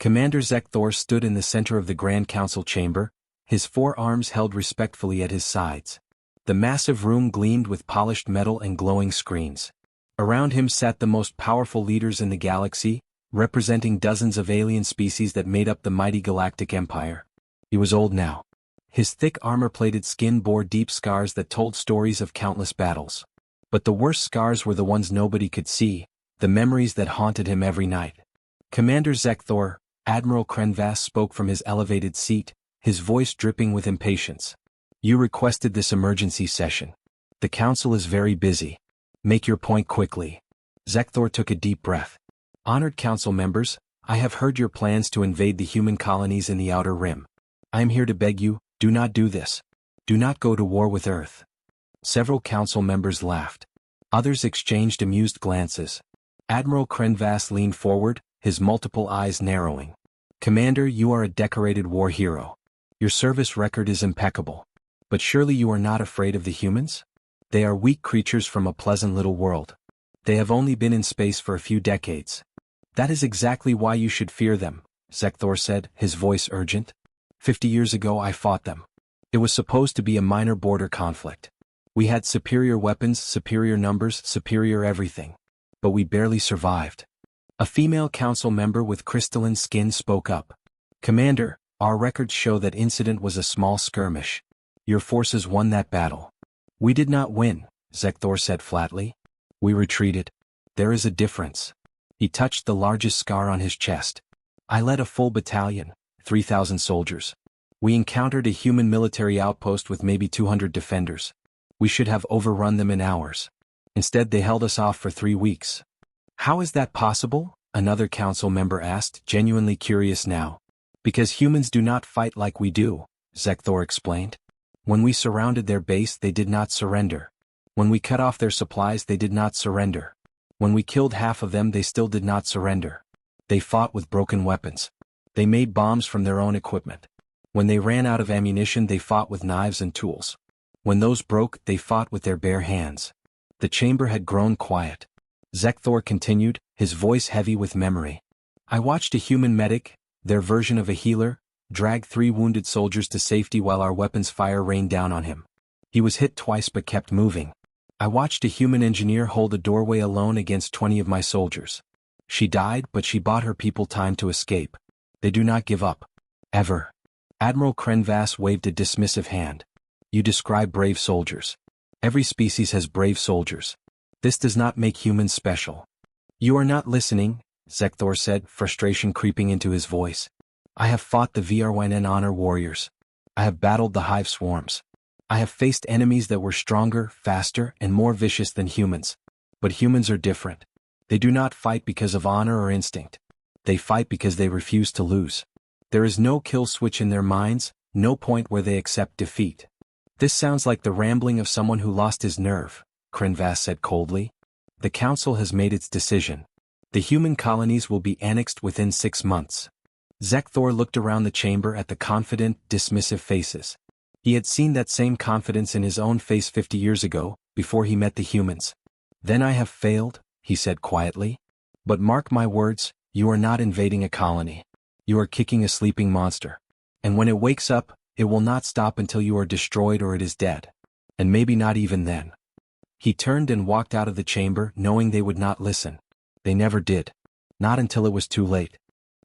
Commander Zekthor stood in the center of the Grand Council chamber, his 4 arms held respectfully at his sides. The massive room gleamed with polished metal and glowing screens. Around him sat the most powerful leaders in the galaxy, representing dozens of alien species that made up the mighty Galactic Empire. He was old now. His thick armor-plated skin bore deep scars that told stories of countless battles. But the worst scars were the ones nobody could see, the memories that haunted him every night. Commander Zekthor, Admiral Krenvas spoke from his elevated seat, his voice dripping with impatience. You requested this emergency session. The council is very busy. Make your point quickly. Zekthor took a deep breath. Honored council members, I have heard your plans to invade the human colonies in the Outer Rim. I am here to beg you, do not do this. Do not go to war with Earth. Several council members laughed. Others exchanged amused glances. Admiral Krenvas leaned forward, his multiple eyes narrowing. Commander, you are a decorated war hero. Your service record is impeccable. But surely you are not afraid of the humans? They are weak creatures from a pleasant little world. They have only been in space for a few decades. That is exactly why you should fear them, Zekthor said, his voice urgent. 50 years ago I fought them. It was supposed to be a minor border conflict. We had superior weapons, superior numbers, superior everything. But we barely survived. A female council member with crystalline skin spoke up. Commander, our records show that incident was a small skirmish. Your forces won that battle. We did not win, Zekthor said flatly. We retreated. There is a difference. He touched the largest scar on his chest. I led a full battalion, 3,000 soldiers. We encountered a human military outpost with maybe 200 defenders. We should have overrun them in hours. Instead they held us off for 3 weeks. How is that possible? Another council member asked, genuinely curious now. Because humans do not fight like we do, Zekthor explained. When we surrounded their base they did not surrender. When we cut off their supplies they did not surrender. When we killed half of them they still did not surrender. They fought with broken weapons. They made bombs from their own equipment. When they ran out of ammunition they fought with knives and tools. When those broke they fought with their bare hands. The chamber had grown quiet. Zekthor continued, his voice heavy with memory. I watched a human medic, their version of a healer, drag 3 wounded soldiers to safety while our weapons fire rained down on him. He was hit twice but kept moving. I watched a human engineer hold a doorway alone against 20 of my soldiers. She died but she bought her people time to escape. They do not give up. Ever. Admiral Krenvas waved a dismissive hand. You describe brave soldiers. Every species has brave soldiers. This does not make humans special. You are not listening, Zekthor said, frustration creeping into his voice. I have fought the VRYN honor warriors. I have battled the hive swarms. I have faced enemies that were stronger, faster, and more vicious than humans. But humans are different. They do not fight because of honor or instinct. They fight because they refuse to lose. There is no kill switch in their minds, no point where they accept defeat. This sounds like the rambling of someone who lost his nerve, Krenvas said coldly. The council has made its decision. The human colonies will be annexed within 6 months. Zekthor looked around the chamber at the confident, dismissive faces. He had seen that same confidence in his own face 50 years ago, before he met the humans. Then I have failed, he said quietly. But mark my words, you are not invading a colony. You are kicking a sleeping monster. And when it wakes up, it will not stop until you are destroyed or it is dead. And maybe not even then. He turned and walked out of the chamber, knowing they would not listen. They never did. Not until it was too late.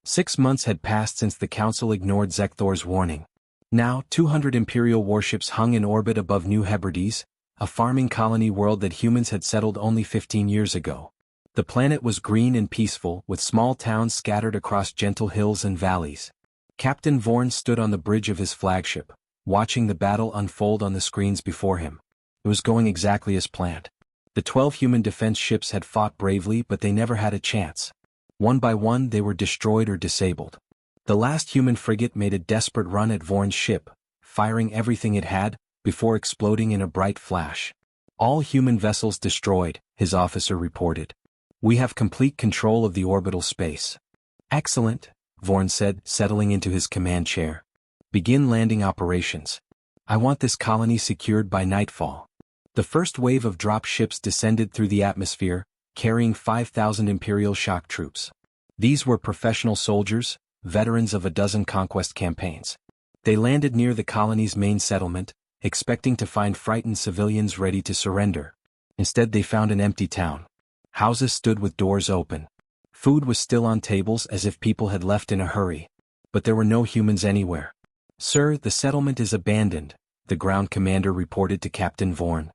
6 months had passed since the council ignored Zekthor's warning. Now, 200 Imperial warships hung in orbit above New Hebrides, a farming colony world that humans had settled only 15 years ago. The planet was green and peaceful, with small towns scattered across gentle hills and valleys. Captain Vorn stood on the bridge of his flagship, watching the battle unfold on the screens before him. It was going exactly as planned. The 12 human defense ships had fought bravely, but they never had a chance. One by one they were destroyed or disabled. The last human frigate made a desperate run at Vorn's ship, firing everything it had, before exploding in a bright flash. All human vessels destroyed, his officer reported. We have complete control of the orbital space. Excellent, Vorn said, settling into his command chair. Begin landing operations. I want this colony secured by nightfall. The first wave of drop ships descended through the atmosphere, carrying 5,000 Imperial shock troops. These were professional soldiers, veterans of a dozen conquest campaigns. They landed near the colony's main settlement, expecting to find frightened civilians ready to surrender. Instead they found an empty town. Houses stood with doors open. Food was still on tables as if people had left in a hurry. But there were no humans anywhere. "Sir, the settlement is abandoned," the ground commander reported to Captain Vorn.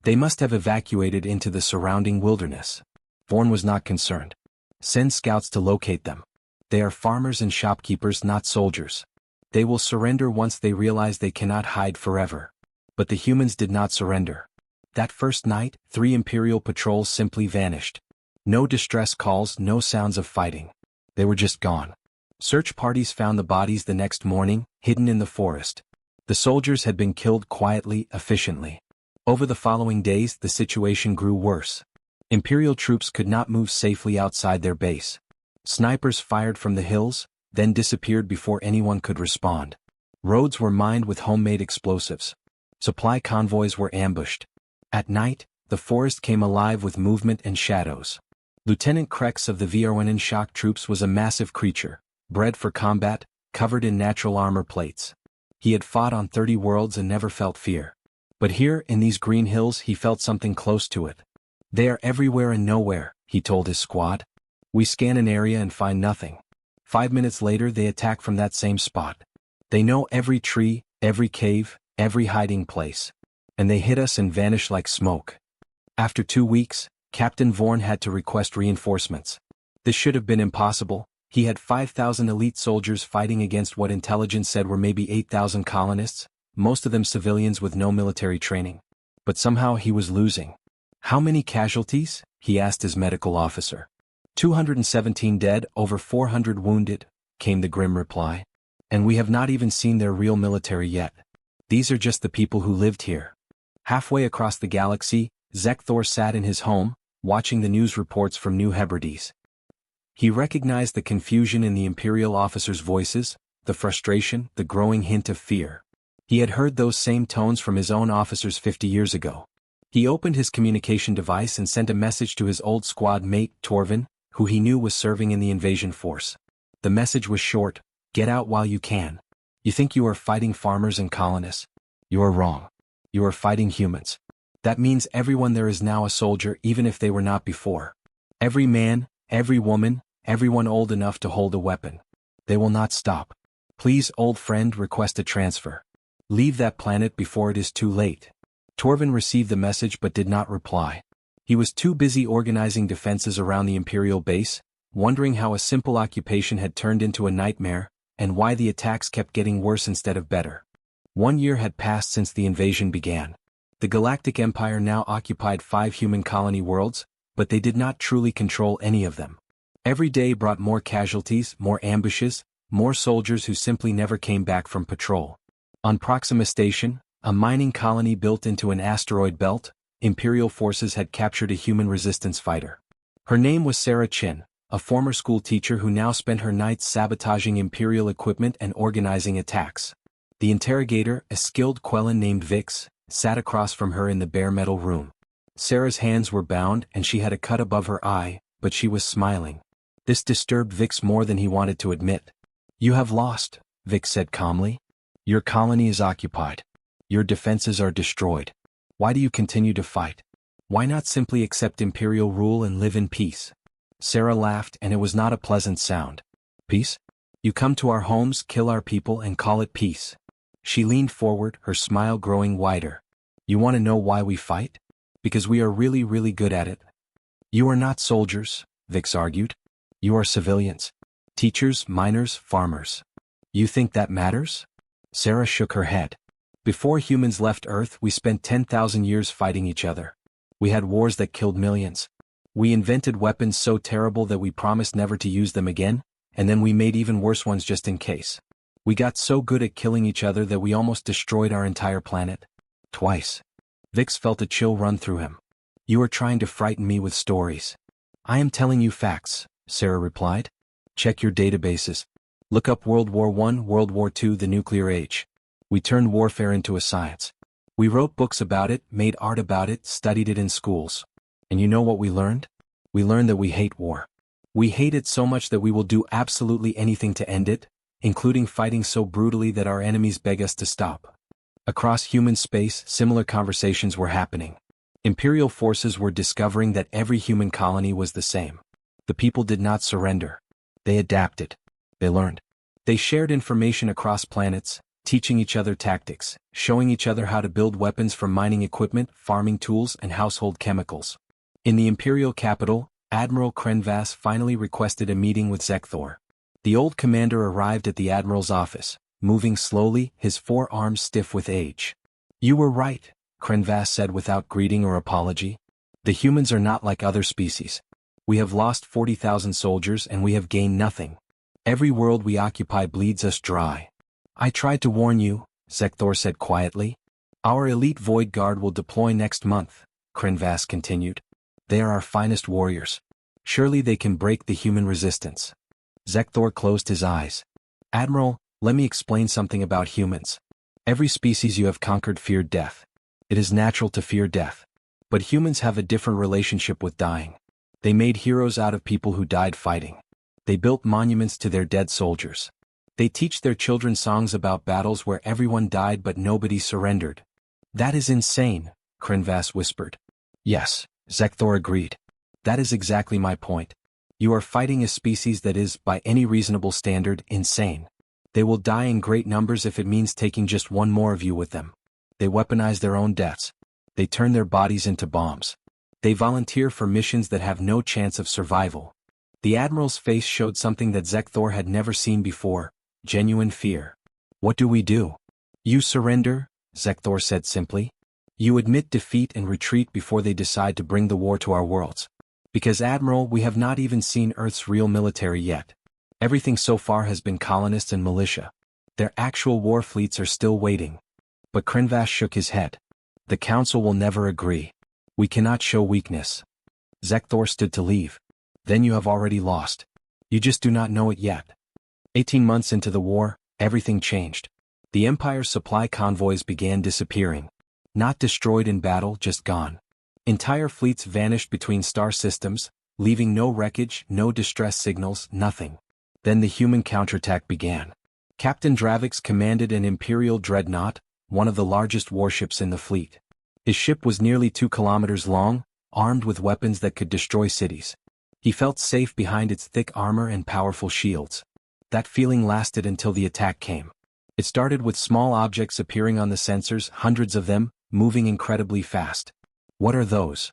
"They must have evacuated into the surrounding wilderness." Vorn was not concerned. "Send scouts to locate them. They are farmers and shopkeepers, not soldiers. They will surrender once they realize they cannot hide forever." But the humans did not surrender. That first night, 3 Imperial patrols simply vanished. No distress calls, no sounds of fighting. They were just gone. Search parties found the bodies the next morning, hidden in the forest. The soldiers had been killed quietly, efficiently. Over the following days, the situation grew worse. Imperial troops could not move safely outside their base. Snipers fired from the hills, then disappeared before anyone could respond. Roads were mined with homemade explosives. Supply convoys were ambushed. At night, the forest came alive with movement and shadows. Lieutenant Krex of the Vrnen shock troops was a massive creature, bred for combat, covered in natural armor plates. He had fought on 30 worlds and never felt fear. But here, in these green hills, he felt something close to it. "They are everywhere and nowhere," he told his squad. "We scan an area and find nothing. 5 minutes later they attack from that same spot. They know every tree, every cave, every hiding place. And they hit us and vanish like smoke." After 2 weeks, Captain Vorn had to request reinforcements. This should have been impossible. He had 5,000 elite soldiers fighting against what intelligence said were maybe 8,000 colonists, most of them civilians with no military training. But somehow he was losing. "How many casualties?" he asked his medical officer. 217 dead, over 400 wounded, came the grim reply. "And we have not even seen their real military yet. These are just the people who lived here." Halfway across the galaxy, Zekthor sat in his home, watching the news reports from New Hebrides. He recognized the confusion in the Imperial officers' voices, the frustration, the growing hint of fear. He had heard those same tones from his own officers 50 years ago. He opened his communication device and sent a message to his old squad mate, Torvin, who he knew was serving in the invasion force. The message was short: "Get out while you can. You think you are fighting farmers and colonists? You are wrong. You are fighting humans. That means everyone there is now a soldier, even if they were not before. Every man, every woman, everyone old enough to hold a weapon. They will not stop. Please, old friend, request a transfer. Leave that planet before it is too late." Torvin received the message but did not reply. He was too busy organizing defenses around the Imperial base, wondering how a simple occupation had turned into a nightmare, and why the attacks kept getting worse instead of better. 1 year had passed since the invasion began. The Galactic Empire now occupied 5 human colony worlds, but they did not truly control any of them. Every day brought more casualties, more ambushes, more soldiers who simply never came back from patrol. On Proxima Station, a mining colony built into an asteroid belt, Imperial forces had captured a human resistance fighter. Her name was Sarah Chin, a former school teacher who now spent her nights sabotaging Imperial equipment and organizing attacks. The interrogator, a skilled Quellan named Vix, sat across from her in the bare metal room. Sarah's hands were bound and she had a cut above her eye, but she was smiling. This disturbed Vix more than he wanted to admit. "You have lost," Vix said calmly. "Your colony is occupied. Your defenses are destroyed. Why do you continue to fight? Why not simply accept Imperial rule and live in peace?" Sarah laughed, and it was not a pleasant sound. "Peace? You come to our homes, kill our people, and call it peace." She leaned forward, her smile growing wider. "You want to know why we fight? Because we are really, really good at it." "You are not soldiers," Vix argued. "You are civilians. Teachers, miners, farmers. You think that matters?" Sarah shook her head. "Before humans left Earth, we spent 10,000 years fighting each other. We had wars that killed millions. We invented weapons so terrible that we promised never to use them again, and then we made even worse ones just in case. We got so good at killing each other that we almost destroyed our entire planet. Twice." Vix felt a chill run through him. "You are trying to frighten me with stories." "I am telling you facts," Sarah replied. "Check your databases. Look up World War I, World War II, the nuclear age. We turned warfare into a science. We wrote books about it, made art about it, studied it in schools. And you know what we learned? We learned that we hate war. We hate it so much that we will do absolutely anything to end it, including fighting so brutally that our enemies beg us to stop. Across human space, similar conversations were happening. Imperial forces were discovering that every human colony was the same. The people did not surrender. They adapted. They learned. They shared information across planets, teaching each other tactics, showing each other how to build weapons from mining equipment, farming tools, and household chemicals. In the Imperial capital, Admiral Krenvas finally requested a meeting with Zekthor. The old commander arrived at the Admiral's office, moving slowly, his forearms stiff with age. "You were right," Krenvas said without greeting or apology. "The humans are not like other species. We have lost 40,000 soldiers and we have gained nothing. Every world we occupy bleeds us dry." "I tried to warn you," Zekthor said quietly. "Our elite Void Guard will deploy next month," Krenvas continued. "They are our finest warriors. Surely they can break the human resistance." Zekthor closed his eyes. "Admiral, let me explain something about humans. Every species you have conquered feared death. It is natural to fear death. But humans have a different relationship with dying. They made heroes out of people who died fighting. They built monuments to their dead soldiers. They teach their children songs about battles where everyone died but nobody surrendered." "That is insane," Krenvas whispered. "Yes," Zekthor agreed. "That is exactly my point. You are fighting a species that is, by any reasonable standard, insane. They will die in great numbers if it means taking just one more of you with them. They weaponize their own deaths. They turn their bodies into bombs. They volunteer for missions that have no chance of survival." The Admiral's face showed something that Zekthor had never seen before: genuine fear. "What do we do?" "You surrender," Zekthor said simply. "You admit defeat and retreat before they decide to bring the war to our worlds. Because, Admiral, we have not even seen Earth's real military yet. Everything so far has been colonists and militia. Their actual war fleets are still waiting." But Krenvas shook his head. "The Council will never agree. We cannot show weakness." Zekthor stood to leave. "Then you have already lost. You just do not know it yet." 18 months into the war, everything changed. The Empire's supply convoys began disappearing. Not destroyed in battle, just gone. Entire fleets vanished between star systems, leaving no wreckage, no distress signals, nothing. Then the human counterattack began. Captain Dravix commanded an Imperial dreadnought, one of the largest warships in the fleet. His ship was nearly 2 kilometers long, armed with weapons that could destroy cities. He felt safe behind its thick armor and powerful shields. That feeling lasted until the attack came. It started with small objects appearing on the sensors, hundreds of them, moving incredibly fast. "What are those?"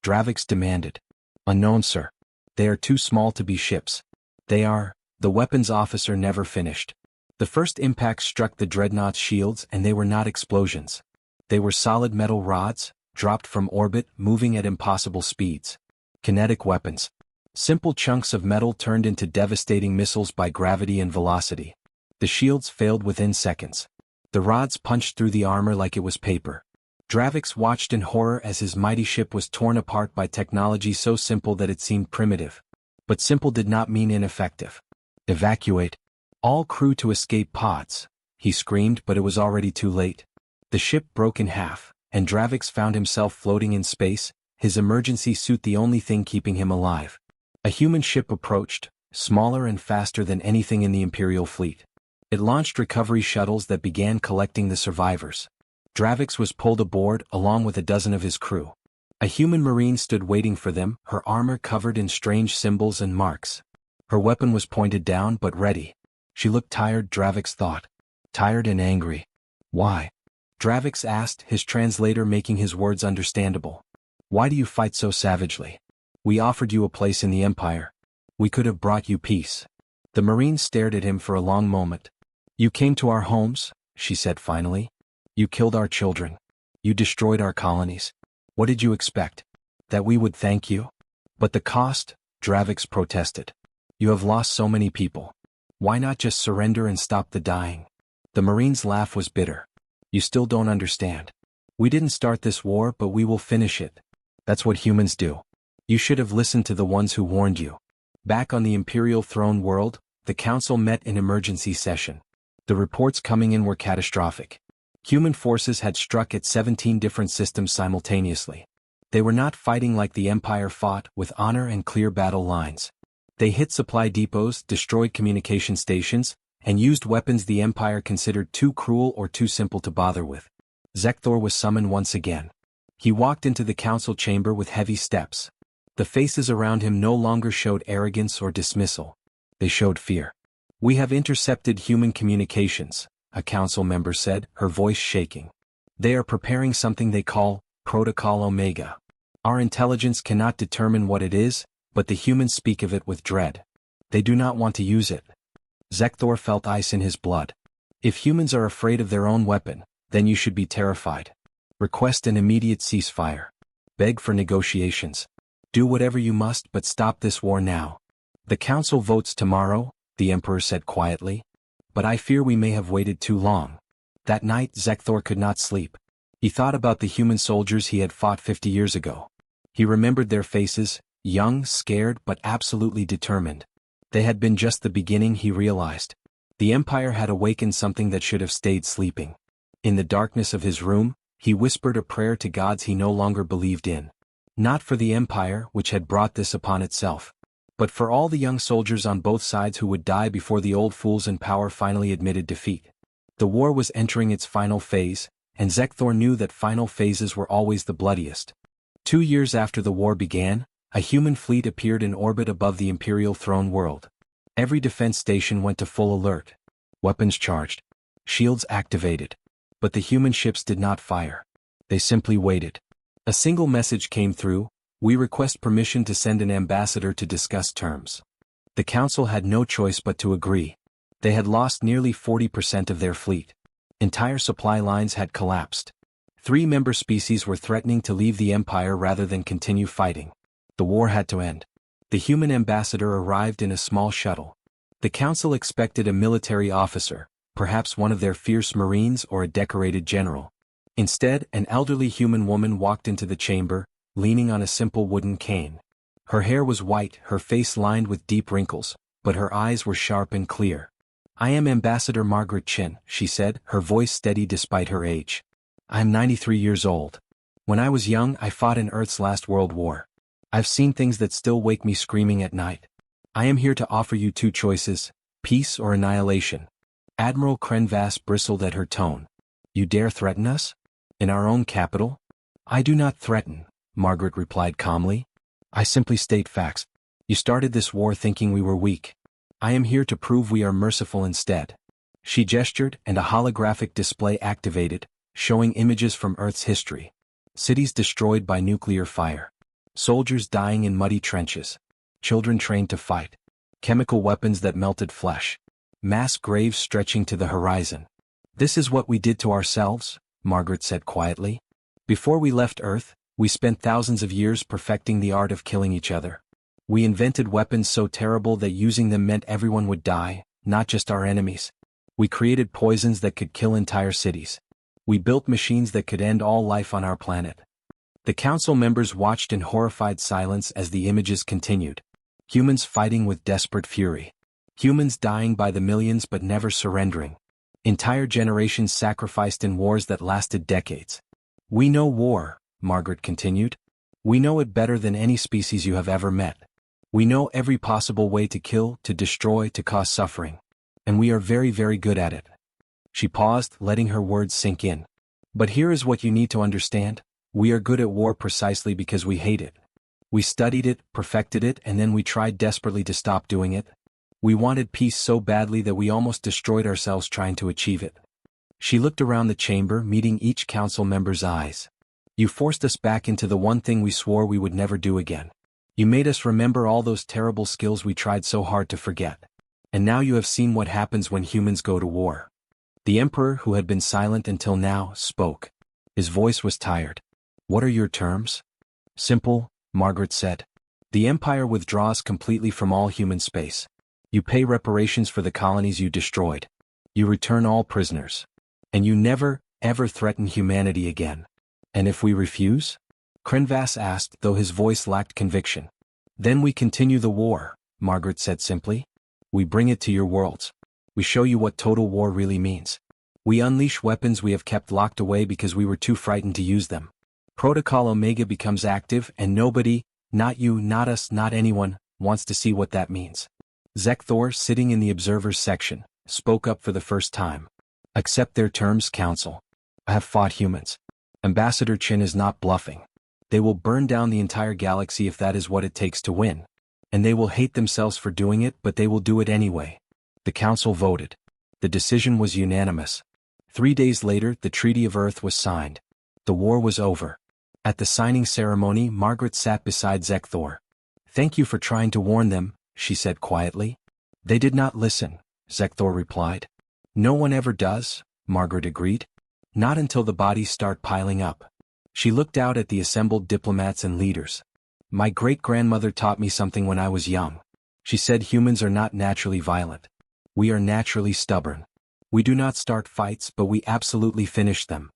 Dravix demanded. "Unknown, sir. They are too small to be ships. They are..." The weapons officer never finished. The first impact struck the dreadnought's shields and they were not explosions. They were solid metal rods, dropped from orbit, moving at impossible speeds. Kinetic weapons. Simple chunks of metal turned into devastating missiles by gravity and velocity. The shields failed within seconds. The rods punched through the armor like it was paper. Dravix watched in horror as his mighty ship was torn apart by technology so simple that it seemed primitive. But simple did not mean ineffective. "Evacuate. All crew to escape pods," he screamed, but it was already too late. The ship broke in half, and Dravix found himself floating in space, his emergency suit the only thing keeping him alive. A human ship approached, smaller and faster than anything in the Imperial fleet. It launched recovery shuttles that began collecting the survivors. Dravix was pulled aboard along with a dozen of his crew. A human marine stood waiting for them, her armor covered in strange symbols and marks. Her weapon was pointed down but ready. She looked tired, Dravix thought. Tired and angry. "Why?" Dravix asked, his translator making his words understandable. "Why do you fight so savagely? We offered you a place in the Empire. We could have brought you peace." The Marine stared at him for a long moment. "You came to our homes," she said finally. "You killed our children. You destroyed our colonies. What did you expect? That we would thank you? But the cost," Dravix protested. "You have lost so many people. Why not just surrender and stop the dying?" The Marine's laugh was bitter. "You still don't understand. We didn't start this war, but we will finish it. That's what humans do. You should have listened to the ones who warned you." Back on the Imperial throne world, the Council met in emergency session. The reports coming in were catastrophic. Human forces had struck at 17 different systems simultaneously. They were not fighting like the Empire fought, with honor and clear battle lines. They hit supply depots, destroyed communication stations, and used weapons the Empire considered too cruel or too simple to bother with. Zekthor was summoned once again. He walked into the council chamber with heavy steps. The faces around him no longer showed arrogance or dismissal. They showed fear. "We have intercepted human communications," a council member said, her voice shaking. "They are preparing something they call Protocol Omega. Our intelligence cannot determine what it is, but the humans speak of it with dread. They do not want to use it." Zekthor felt ice in his blood. "If humans are afraid of their own weapon, then you should be terrified. Request an immediate ceasefire. Beg for negotiations. Do whatever you must, but stop this war now." "The council votes tomorrow," the Emperor said quietly. "But I fear we may have waited too long." That night Zekthor could not sleep. He thought about the human soldiers he had fought 50 years ago. He remembered their faces, young, scared, but absolutely determined. They had been just the beginning, he realized. The Empire had awakened something that should have stayed sleeping. In the darkness of his room, he whispered a prayer to gods he no longer believed in. Not for the Empire, which had brought this upon itself, but for all the young soldiers on both sides who would die before the old fools in power finally admitted defeat. The war was entering its final phase, and Zekthor knew that final phases were always the bloodiest. 2 years after the war began, a human fleet appeared in orbit above the Imperial throne world. Every defense station went to full alert. Weapons charged. Shields activated. But the human ships did not fire. They simply waited. A single message came through: "We request permission to send an ambassador to discuss terms." The council had no choice but to agree. They had lost nearly 40% of their fleet. Entire supply lines had collapsed. 3 member species were threatening to leave the Empire rather than continue fighting. The war had to end. The human ambassador arrived in a small shuttle. The council expected a military officer, perhaps one of their fierce Marines or a decorated general. Instead, an elderly human woman walked into the chamber, leaning on a simple wooden cane. Her hair was white, her face lined with deep wrinkles, but her eyes were sharp and clear. "I am Ambassador Margaret Chin," she said, her voice steady despite her age. "I am 93 years old. When I was young, I fought in Earth's last world war. I've seen things that still wake me screaming at night. I am here to offer you 2 choices, peace or annihilation." Admiral Krenvas bristled at her tone. "You dare threaten us? In our own capital?" "I do not threaten," Margaret replied calmly. "I simply state facts. You started this war thinking we were weak. I am here to prove we are merciful instead." She gestured, and a holographic display activated, showing images from Earth's history. Cities destroyed by nuclear fire. Soldiers dying in muddy trenches. Children trained to fight. Chemical weapons that melted flesh. Mass graves stretching to the horizon. "This is what we did to ourselves," Margaret said quietly. "Before we left Earth, we spent thousands of years perfecting the art of killing each other. We invented weapons so terrible that using them meant everyone would die, not just our enemies. We created poisons that could kill entire cities. We built machines that could end all life on our planet." The council members watched in horrified silence as the images continued. Humans fighting with desperate fury. Humans dying by the millions but never surrendering. Entire generations sacrificed in wars that lasted decades. "We know war," Margaret continued. "We know it better than any species you have ever met. We know every possible way to kill, to destroy, to cause suffering. And we are very, very good at it." She paused, letting her words sink in. "But here is what you need to understand. We are good at war precisely because we hate it. We studied it, perfected it, and then we tried desperately to stop doing it. We wanted peace so badly that we almost destroyed ourselves trying to achieve it." She looked around the chamber, meeting each council member's eyes. "You forced us back into the one thing we swore we would never do again. You made us remember all those terrible skills we tried so hard to forget. And now you have seen what happens when humans go to war." The Emperor, who had been silent until now, spoke. His voice was tired. "What are your terms?" "Simple," Margaret said. "The Empire withdraws completely from all human space. You pay reparations for the colonies you destroyed. You return all prisoners. And you never, ever threaten humanity again." "And if we refuse?" Krenvas asked, though his voice lacked conviction. "Then we continue the war," Margaret said simply. "We bring it to your worlds. We show you what total war really means. We unleash weapons we have kept locked away because we were too frightened to use them. Protocol Omega becomes active and nobody, not you, not us, not anyone, wants to see what that means. Zekthor, sitting in the observers section, spoke up for the first time. Accept their terms, Council. I have fought humans. Ambassador Chin is not bluffing. They will burn down the entire galaxy if that is what it takes to win. And they will hate themselves for doing it, but they will do it anyway. The Council voted. The decision was unanimous. 3 days later, the Treaty of Earth was signed. The war was over. At the signing ceremony, Margaret sat beside Zekthor. Thank you for trying to warn them, she said quietly. They did not listen, Zekthor replied. No one ever does, Margaret agreed. Not until the bodies start piling up. She looked out at the assembled diplomats and leaders. My great-grandmother taught me something when I was young. She said humans are not naturally violent. We are naturally stubborn. We do not start fights, but we absolutely finish them.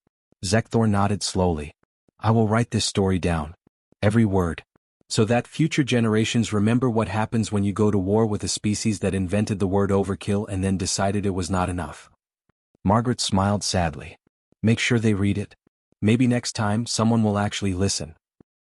Zekthor nodded slowly. I will write this story down. Every word. So that future generations remember what happens when you go to war with a species that invented the word overkill and then decided it was not enough. Margaret smiled sadly. Make sure they read it. Maybe next time someone will actually listen.